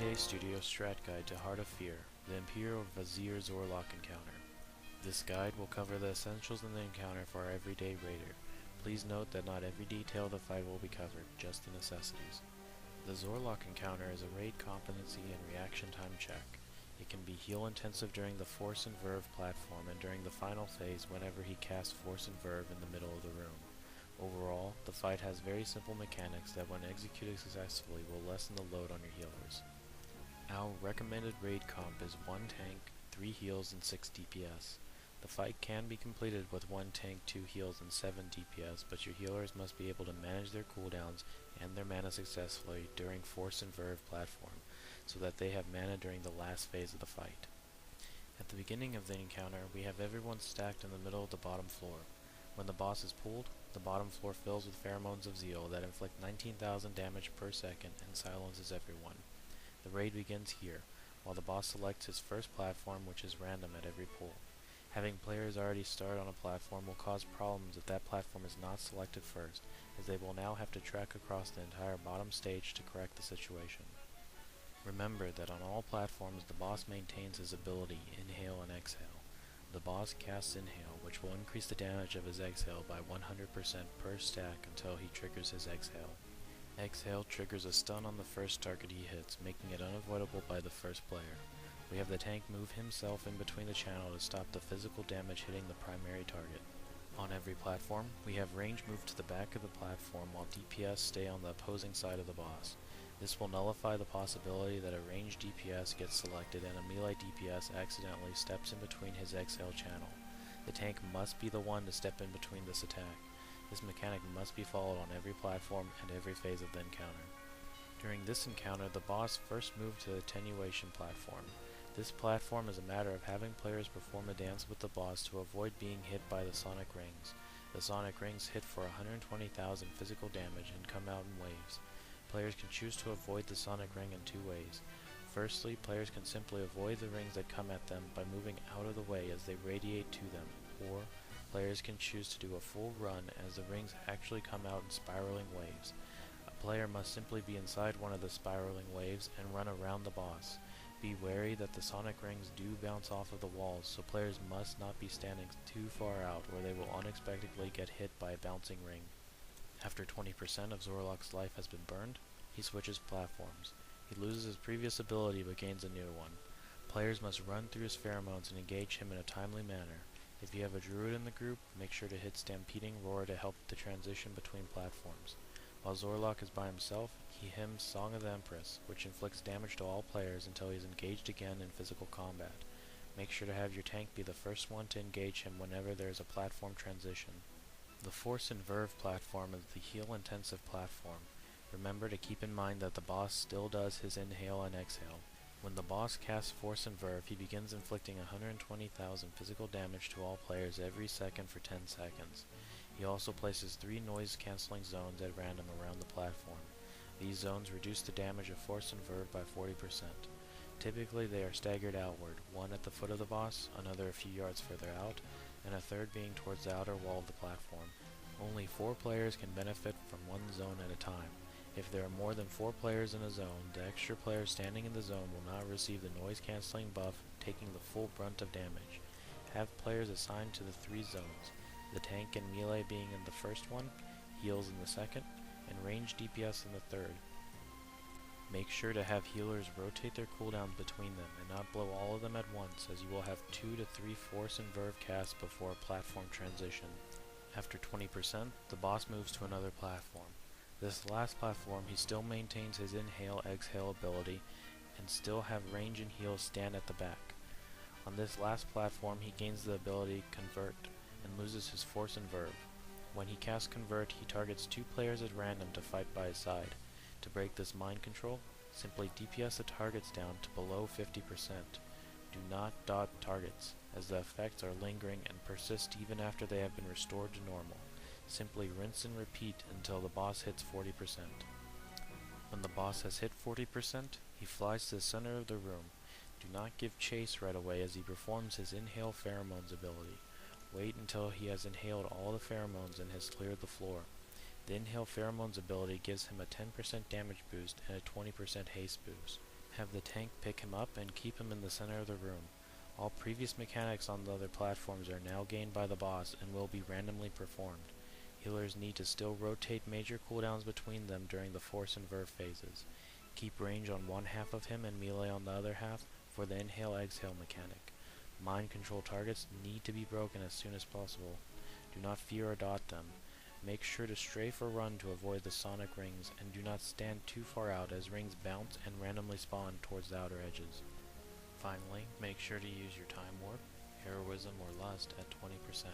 30-day studio strat guide to Heart of Fear, the Imperial Vizier Zor'lok encounter. This guide will cover the essentials in the encounter for our everyday raider. Please note that not every detail of the fight will be covered, just the necessities. The Zor'lok encounter is a raid competency and reaction time check. It can be heal intensive during the Force and Verve platform and during the final phase whenever he casts Force and Verve in the middle of the room. Overall, the fight has very simple mechanics that when executed successfully will lessen the load on your healers. Our recommended raid comp is 1 tank, 3 heals and 6 DPS. The fight can be completed with 1 tank, 2 heals and 7 DPS, but your healers must be able to manage their cooldowns and their mana successfully during Force and Verve platform, so that they have mana during the last phase of the fight. At the beginning of the encounter, we have everyone stacked in the middle of the bottom floor. When the boss is pulled, the bottom floor fills with pheromones of zeal that inflict 19,000 damage per second and silences everyone. The raid begins here, while the boss selects his first platform, which is random at every pull. Having players already start on a platform will cause problems if that platform is not selected first, as they will now have to trek across the entire bottom stage to correct the situation. Remember that on all platforms the boss maintains his ability Inhale and Exhale. The boss casts Inhale, which will increase the damage of his Exhale by 100% per stack until he triggers his Exhale. Exhale triggers a stun on the first target he hits, making it unavoidable by the first player. We have the tank move himself in between the channel to stop the physical damage hitting the primary target. On every platform, we have range move to the back of the platform while DPS stay on the opposing side of the boss. This will nullify the possibility that a ranged DPS gets selected and a melee DPS accidentally steps in between his Exhale channel. The tank must be the one to step in between this attack. This mechanic must be followed on every platform and every phase of the encounter. During this encounter, the boss first moved to the Attenuation platform. This platform is a matter of having players perform a dance with the boss to avoid being hit by the Sonic Rings. The Sonic Rings hit for 120,000 physical damage and come out in waves. Players can choose to avoid the Sonic Ring in 2 ways. Firstly, players can simply avoid the rings that come at them by moving out of the way as they radiate to them, or players can choose to do a full run as the rings actually come out in spiraling waves. A player must simply be inside one of the spiraling waves and run around the boss. Be wary that the Sonic Rings do bounce off of the walls, so players must not be standing too far out where they will unexpectedly get hit by a bouncing ring. After 20% of Zor'lok's life has been burned, he switches platforms. He loses his previous ability but gains a new one. Players must run through his pheromones and engage him in a timely manner. If you have a druid in the group, make sure to hit Stampeding Roar to help the transition between platforms. While Zor'lok is by himself, he hymns Song of the Empress, which inflicts damage to all players until he is engaged again in physical combat. Make sure to have your tank be the first one to engage him whenever there is a platform transition. The Force and Verve platform is the heal-intensive platform. Remember to keep in mind that the boss still does his Inhale and Exhale. When the boss casts Force and Verve, he begins inflicting 120,000 physical damage to all players every second for 10 seconds. He also places 3 noise-canceling zones at random around the platform. These zones reduce the damage of Force and Verve by 40%. Typically they are staggered outward, one at the foot of the boss, another a few yards further out, and a third being towards the outer wall of the platform. Only 4 players can benefit from one zone at a time. If there are more than 4 players in a zone, the extra player standing in the zone will not receive the noise-canceling buff, taking the full brunt of damage. Have players assigned to the 3 zones, the tank and melee being in the first one, heals in the second, and ranged DPS in the third. Make sure to have healers rotate their cooldowns between them and not blow all of them at once, as you will have 2 to 3 Force and Verve casts before a platform transition. After 20%, the boss moves to another platform. This last platform he still maintains his Inhale-Exhale ability and still have range and heal stand at the back. On this last platform he gains the ability Convert and loses his Force and Verve. When he casts Convert, he targets 2 players at random to fight by his side. To break this mind control, simply DPS the targets down to below 50%. Do not dot targets, as the effects are lingering and persist even after they have been restored to normal. Simply rinse and repeat until the boss hits 40%. When the boss has hit 40%, he flies to the center of the room. Do not give chase right away as he performs his Inhale Pheromones ability. Wait until he has inhaled all the pheromones and has cleared the floor. The Inhale Pheromones ability gives him a 10% damage boost and a 20% haste boost. Have the tank pick him up and keep him in the center of the room. All previous mechanics on the other platforms are now gained by the boss and will be randomly performed. Healers need to still rotate major cooldowns between them during the force and verve phases. Keep range on one half of him and melee on the other half for the inhale-exhale mechanic. Mind control targets need to be broken as soon as possible. Do not fear or dot them. Make sure to strafe or run to avoid the sonic rings, and do not stand too far out as rings bounce and randomly spawn towards the outer edges. Finally, make sure to use your time warp, heroism, or lust at 20%.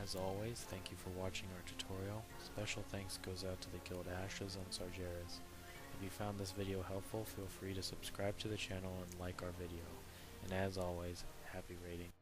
As always, thank you for watching our tutorial. Special thanks goes out to the Guild Ashes on Sargeras. If you found this video helpful, feel free to subscribe to the channel and like our video. And as always, happy raiding.